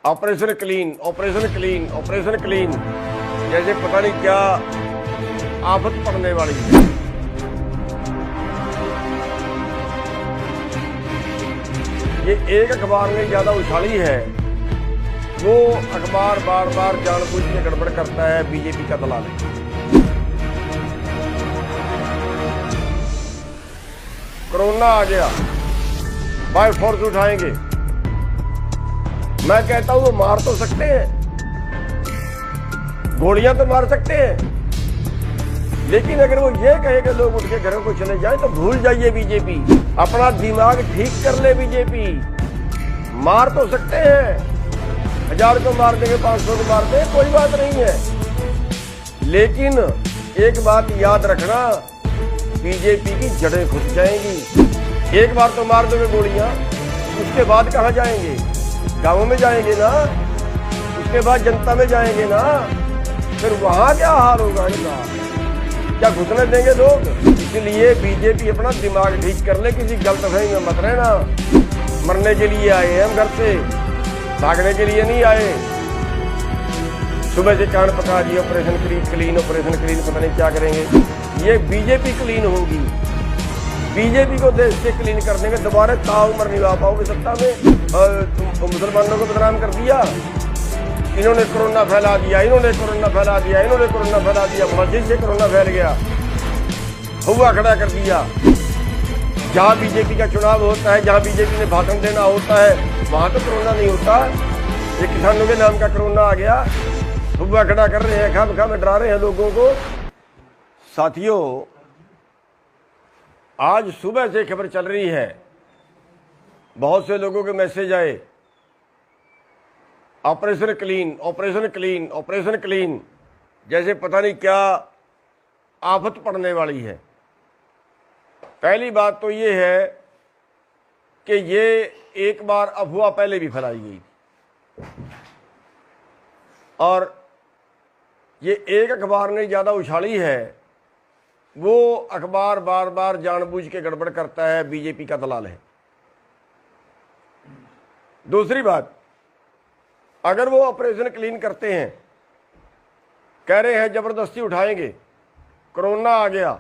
Operation clean, operation clean, operation clean, जैसे पता नहीं क्या आफत पड़ने वाली है। ये एक अखबार ने ज्यादा उछाली है, वो अखबार बार बार जानबूझ के गड़बड़ करता है, बीजेपी का दलाल है। कोरोना आ गया, बाय फोर्स उठाएंगे। मैं कहता हूं वो मार तो सकते हैं, गोलियां तो मार सकते हैं, लेकिन अगर वो ये कहे कि लोग उठ के घरों को चले जाएं तो भूल जाइए बीजेपी। अपना दिमाग ठीक कर ले बीजेपी। मार तो सकते हैं, 1000 को मार देंगे, 500 को मार देंगे, कोई बात नहीं है, लेकिन एक बात याद रखना, बीजेपी की जड़ें घुस जाएंगी। एक बार तो मार दोगे गोलियां, उसके बाद कहां जाएंगे? गांवों में जाएंगे ना, उसके बाद जनता में जाएंगे ना, फिर वहां क्या हाल होगा इनका? क्या घुसने देंगे लोग? इसलिए बीजेपी अपना दिमाग ठीक कर ले, किसी गलतफहमी में मत रहना। मरने के लिए आए हैं हम घर से, भागने के लिए नहीं आए। सुबह से कान पका दिए, ऑपरेशन क्लीन, ऑपरेशन क्लीन, पता नहीं क्या करेंगे। ये बीजेपी क्लीन होगी, बीजेपी को देश से क्लीन कर देंगे। दोबारा ताउम्र नहीं आ पाओगे सत्ता में। मुसलमानों को बदनाम कर दिया, इन्होंने कोरोना फैला दिया, इन्होंने कोरोना फैला दिया, इन्होंने कोरोना फैला दिया, मस्जिद से कोरोना फैल गया, हुआ खड़ा कर दिया। जहां बीजेपी का चुनाव होता है, जहां बीजेपी ने भाषण देना होता है, वहां तो कोरोना नहीं होता। ये किसानों के नाम का कोरोना आ गया, हुआ खड़ा कर रहे हैं, खाम खाम डरा रहे हैं लोगों को। साथियों, आज सुबह से खबर चल रही है, बहुत से लोगों के मैसेज आए, operation clean, operation clean, operation clean, जैसे पता नहीं क्या आफत पड़ने वाली है। पहली बात तो ये है कि ये एक बार अफवाह पहले भी फैलाई गई थी, और ये एक अखबार ने ज्यादा उछाली है, वो अखबार बार बार जानबूझ के गड़बड़ करता है, बीजेपी का दलाल है। दूसरी बात, अगर वो ऑपरेशन क्लीन करते हैं, कह रहे हैं जबरदस्ती उठाएंगे, कोरोना आ गया,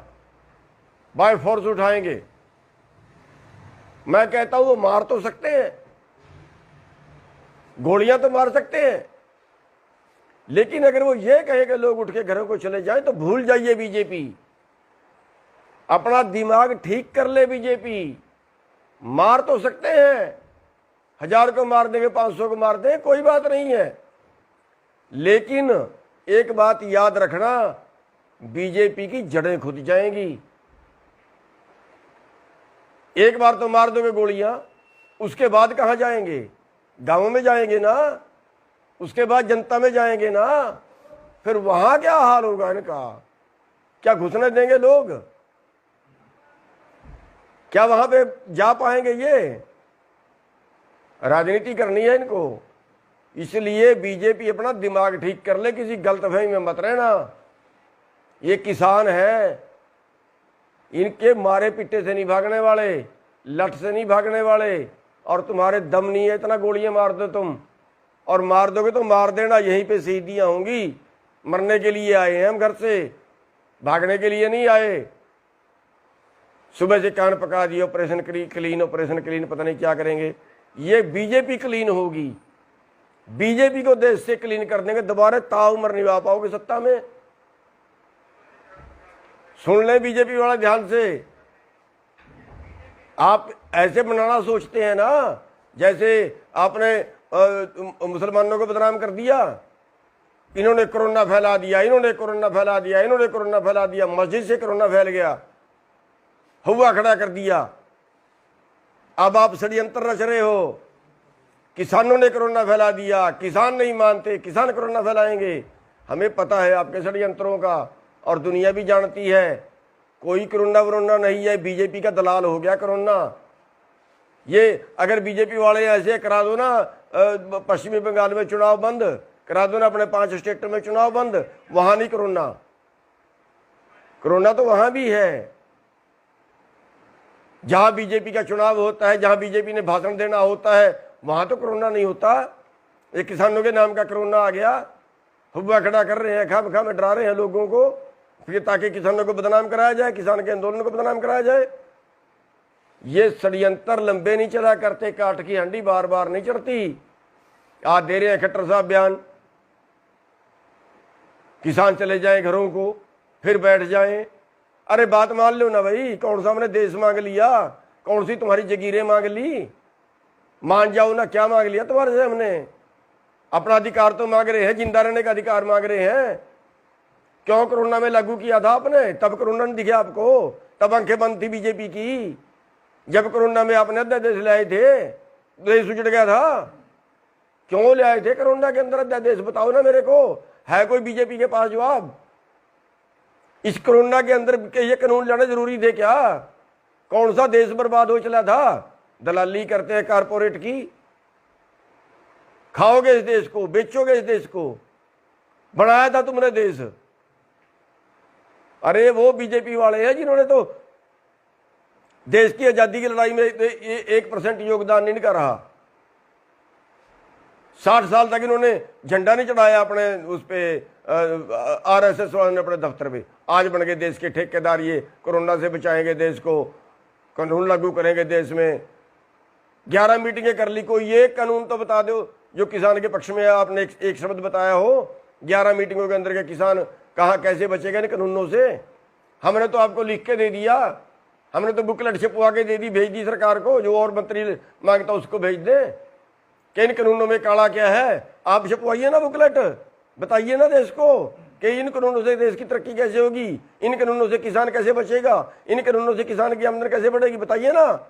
बाय फोर्स उठाएंगे, मैं कहता हूं वो मार तो सकते हैं, गोलियां तो मार सकते हैं, लेकिन अगर वो ये कहे कि लोग उठ के घरों को चले जाएं तो भूल जाइए बीजेपी। अपना दिमाग ठीक कर ले बीजेपी। मार तो सकते हैं, 1000 को मार देंगे, 500 को मार देंगे, कोई बात नहीं है, लेकिन एक बात याद रखना, बीजेपी की जड़ें खुद जाएंगी। एक बार तो मार दोगे गोलियां, उसके बाद कहां जाएंगे? गांवों में जाएंगे ना, उसके बाद जनता में जाएंगे ना, फिर वहां क्या हाल होगा इनका? क्या घुसने देंगे लोग? क्या वहां पे जा पाएंगे? ये राजनीति करनी है इनको। इसलिए बीजेपी अपना दिमाग ठीक कर ले, किसी गलतफहमी में मत रहना। ये किसान है, इनके मारे पिट्टे से नहीं भागने वाले, लठ से नहीं भागने वाले, और तुम्हारे दम नहीं है इतना गोलियां मार दो तुम, और मार दोगे तो मार देना, यहीं पे शहीदियां होंगी। मरने के लिए आए हैं हम घर से, भागने के लिए नहीं आए। सुबह से कान पका दिए, ऑपरेशन क्लीन, ऑपरेशन क्लीन, पता नहीं क्या करेंगे। ये बीजेपी क्लीन होगी, बीजेपी को देश से क्लीन कर देंगे। दोबारा ताउम्र नहीं आ पाओगे सत्ता में। सुन ले बीजेपी वाला ध्यान से, आप ऐसे बनाना सोचते हैं ना, जैसे आपने मुसलमानों को बदनाम कर दिया, इन्होंने कोरोना फैला दिया, इन्होंने कोरोना फैला दिया, इन्होंने कोरोना फैला दिया, मस्जिद से कोरोना फैल गया, हुआ खड़ा कर दिया। अब आप षड्यंत्र रच रहे हो, किसानों ने कोरोना फैला दिया, किसान नहीं मानते, किसान कोरोना फैलाएंगे। हमें पता है आपके षड्यंत्रों का, और दुनिया भी जानती है, कोई कोरोना वरोना नहीं है, बीजेपी का दलाल हो गया कोरोना। ये अगर बीजेपी वाले ऐसे करा दो ना, पश्चिमी बंगाल में चुनाव बंद करा दो ना, अपने 5 स्टेट में चुनाव बंद, वहां नहीं कोरोना, कोरोना तो वहां भी है। जहां बीजेपी का चुनाव होता है, जहां बीजेपी ने भाषण देना होता है, वहां तो कोरोना नहीं होता। ये किसानों के नाम का कोरोना आ गया, हुआ खड़ा कर रहे हैं, खा में डरा रहे हैं लोगों को, फिर ताकि किसानों को बदनाम कराया जाए, किसान के आंदोलन को बदनाम कराया जाए। ये षड्यंत्र लंबे नहीं चला करते, काट की हंडी बार बार नहीं चढ़ती। आज दे रहे हैं खट्टर साहब बयान, किसान चले जाएं घरों को, फिर बैठ जाएं। अरे बात मान लो ना भाई, कौन सा हमने देश मांग लिया, कौन सी तुम्हारी जगीरें मांग ली, मान जाओ ना। क्या मांग लिया तुम्हारे से हमने? अपना अधिकार तो मांग रहे हैं, जिंदा रहने का अधिकार मांग रहे हैं। क्यों कोरोना में लागू किया था आपने? तब कोरोना नहीं दिखे आपको, तब आंखें बंद थी बीजेपी की। जब कोरोना में आपने अध्यादेश लाए थे, देश उजड़ गया था। क्यों ले आए थे कोरोना के अंदर अध्यादेश? बताओ ना मेरे को, है कोई बीजेपी के पास जवाब? इस कोरोना के अंदर ये कानून लाना जरूरी थे क्या? कौन सा देश बर्बाद हो चला था? दलाली करते हैं कारपोरेट की। खाओगे इस देश को, बेचोगे इस देश को, बनाया था तुमने देश। अरे वो बीजेपी वाले हैं जिन्होंने तो देश की आजादी की लड़ाई में 1% योगदान नहीं कर रहा। 60 साल तक इन्होंने झंडा नहीं चढ़ाया अपने उस पे, आरएसएस वालों ने अपने दफ्तर पे। आज बन गए देश के ठेकेदार, ये कोरोना से बचाएंगे देश को, कानून लागू करेंगे देश में। 11 मीटिंगें कर ली, कोई ये कानून तो बता दो जो किसान के पक्ष में आपने एक शब्द बताया हो। 11 मीटिंगों के अंदर के किसान कहाँ कैसे बचेगा इन कानूनों से? हमने तो आपको लिख के दे दिया, हमने तो बुकलेट छपवा के दे दी, भेज दी सरकार को, जो और मंत्री मांगता उसको भेज दे कि इन कानूनों में काला क्या है। आप छपवाइए ना बुकलेट, बताइए ना देश को कि इन कानूनों से देश की तरक्की कैसे होगी, इन कानूनों से किसान कैसे बचेगा, इन कानूनों से किसान की आमदनी कैसे बढ़ेगी, बताइए ना।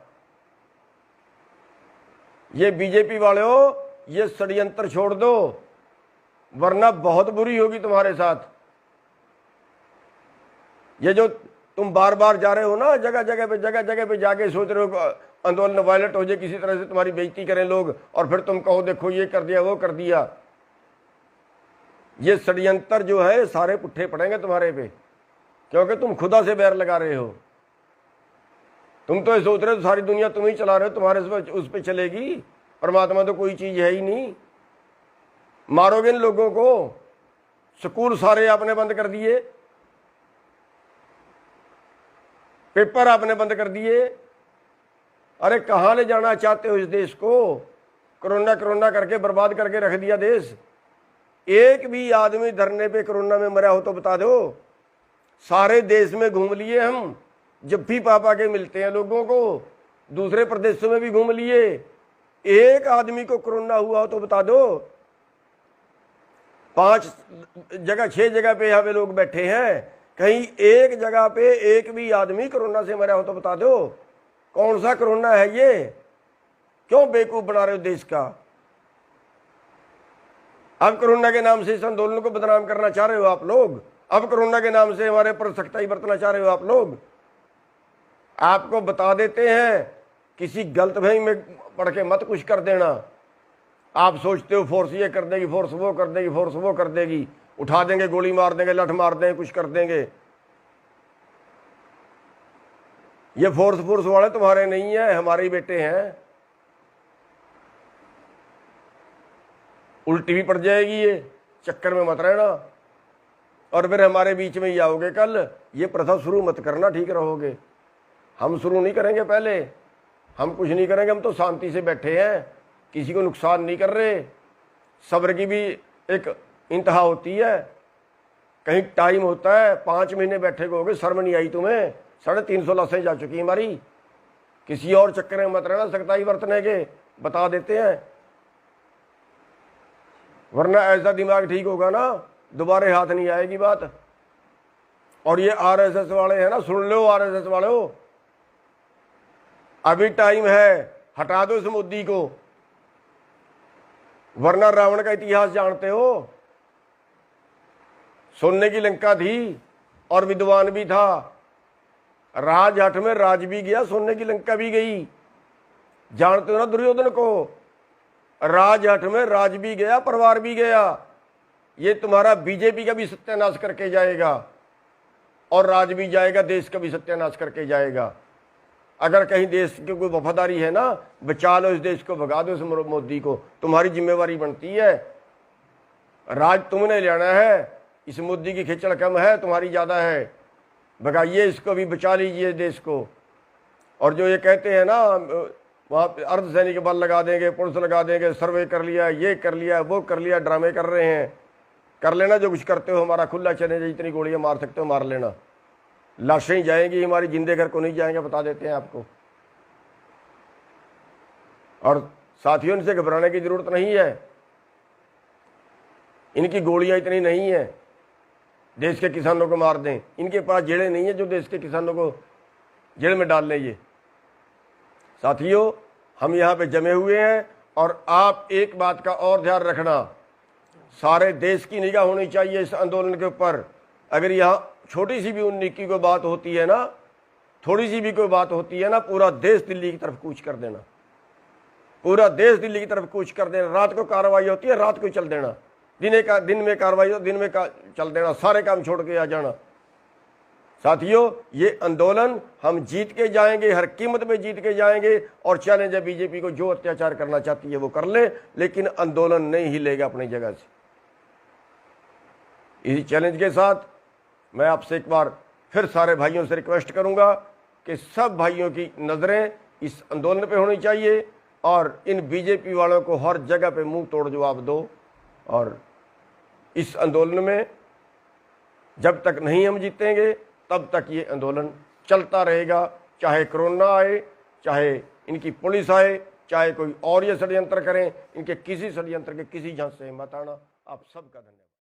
ये बीजेपी वाले हो, ये षड्यंत्र छोड़ दो, वरना बहुत बुरी होगी तुम्हारे साथ। ये जो तुम बार बार जा रहे हो ना, जगह जगह पे जाके सोच रहे हो आंदोलन वायलेट हो जाए, किसी तरह से तुम्हारी बेइज्जती करें लोग, और फिर तुम कहो देखो ये कर दिया वो कर दिया। ये षड्यंत्र जो है सारे पुट्ठे पड़ेंगे तुम्हारे पे, क्योंकि तुम खुदा से बैर लगा रहे हो। तुम तो ये सोच रहे हो सारी दुनिया तुम ही चला रहे हो, तुम्हारे उस पर चलेगी। परमात्मा तो कोई चीज है ही नहीं। मारोगे इन लोगों को। स्कूल सारे आपने बंद कर दिए, पेपर आपने बंद कर दिए। अरे कहाँ ले जाना चाहते हो इस देश को? कोरोना करके बर्बाद करके रख दिया देश। एक भी आदमी धरने पे कोरोना में मरा हो तो बता दो। सारे देश में घूम लिए हम, जब भी पापा के मिलते हैं लोगों को, दूसरे प्रदेशों में भी घूम लिए। एक आदमी को कोरोना हुआ हो तो बता दो। 5 जगह 6 जगह पे यहाँ पे लोग बैठे हैं, कहीं एक जगह पे एक भी आदमी कोरोना से मरा हो तो बता दो। कौन सा कोरोना है ये? क्यों बेवकूफ बना रहे हो देश का? अब कोरोना के नाम से इस आंदोलन को बदनाम करना चाह रहे हो आप लोग। अब कोरोना के नाम से हमारे पर सख्ताई बरतना चाह रहे हो आप लोग। आपको बता देते हैं, किसी गलतफहमी में पढ़ के मत कुछ कर देना। आप सोचते हो फोर्स ये कर देगी, फोर्स वो कर देगी, फोर्स वो कर देगी, उठा देंगे, गोली मार देंगे, लठ मार देंगे, कुछ कर देंगे। ये फोर्स वाले तुम्हारे नहीं है, हमारे ही बेटे हैं। उल्टी भी पड़ जाएगी, ये चक्कर में मत रहना और फिर हमारे बीच में ही आओगे कल। ये प्रथा शुरू मत करना, ठीक रहोगे। हम शुरू नहीं करेंगे, पहले हम कुछ नहीं करेंगे। हम तो शांति से बैठे हैं, किसी को नुकसान नहीं कर रहे। सब्र की भी एक इंतहा होती है, कहीं टाइम होता है। 5 महीने बैठे हो गए, शर्म नहीं आई तुम्हें? 350 लाशें जा चुकी हमारी। किसी और चक्कर में मत रहना सख्ताई बरतने के, बता देते हैं। वरना ऐसा दिमाग ठीक होगा ना, दोबारा हाथ नहीं आएगी बात। और ये आरएसएस वाले हैं ना, सुन लो आरएसएस वाले हो, अभी टाइम है, हटा दो इस मोदी को। वरना रावण का इतिहास जानते हो, सोने की लंका थी और विद्वान भी था। राजहट में राज भी गया, सोने की लंका भी गई। जानते हो ना दुर्योधन को? राजहट में राज भी गया, परिवार भी गया। ये तुम्हारा बीजेपी का भी सत्यानाश करके जाएगा और राज भी जाएगा, देश का भी सत्यानाश करके जाएगा। अगर कहीं देश की कोई वफादारी है ना, बचा लो इस देश को, भगा दो इस मोदी को, तुम्हारी जिम्मेवारी बनती है। राज तुमने लेना है, इस मोदी की खिचड़ कम है, तुम्हारी ज्यादा है। भगाइए इसको भी, बचा लीजिए देश को। और जो ये कहते हैं ना वहाँ अर्धसैनिक बल लगा देंगे, पुलिस लगा देंगे, सर्वे कर लिया, ये कर लिया, वो कर लिया, ड्रामे कर रहे हैं। कर लेना जो कुछ करते हो, हमारा खुला चैलेंज, जितनी गोलियां मार सकते हो मार लेना। लाशें ही जाएंगी हमारी, जिंदे घर को नहीं जाएंगे, बता देते हैं आपको। और साथियों, इनसे घबराने की जरूरत नहीं है, इनकी गोलियां इतनी नहीं है देश के किसानों को मार दें। इनके पास जेलें नहीं है जो देश के किसानों को जेल में डाल लें। ये साथियों, हम यहाँ पे जमे हुए हैं। और आप एक बात का और ध्यान रखना, सारे देश की निगाह होनी चाहिए इस आंदोलन के ऊपर। अगर यहाँ छोटी सी भी उन्नीस की कोई बात होती है ना, थोड़ी सी भी कोई बात होती है ना, पूरा देश दिल्ली की तरफ कूच कर देना, पूरा देश दिल्ली की तरफ कूच कर देना। रात को कार्रवाई होती है, रात को चल देना, दिन में कार्रवाई हो, दिन में चल देना, सारे काम छोड़ के आ जाना। साथियों, ये आंदोलन हम जीत के जाएंगे, हर कीमत में जीत के जाएंगे। और चैलेंज है बीजेपी को, जो अत्याचार करना चाहती है वो कर ले, लेकिन आंदोलन नहीं हिलेगा अपनी जगह से। इसी चैलेंज के साथ मैं आपसे एक बार फिर सारे भाइयों से रिक्वेस्ट करूंगा कि सब भाइयों की नजरें इस आंदोलन पे होनी चाहिए और इन बीजेपी वालों को हर जगह पे मुंह तोड़ जवाब दो। और इस आंदोलन में जब तक नहीं हम जीतेंगे तब तक ये आंदोलन चलता रहेगा, चाहे कोरोना आए, चाहे इनकी पुलिस आए, चाहे कोई और ये षड्यंत्र करें। इनके किसी षड्यंत्र के किसी झांसे से मत आना। आप सबका धन्यवाद।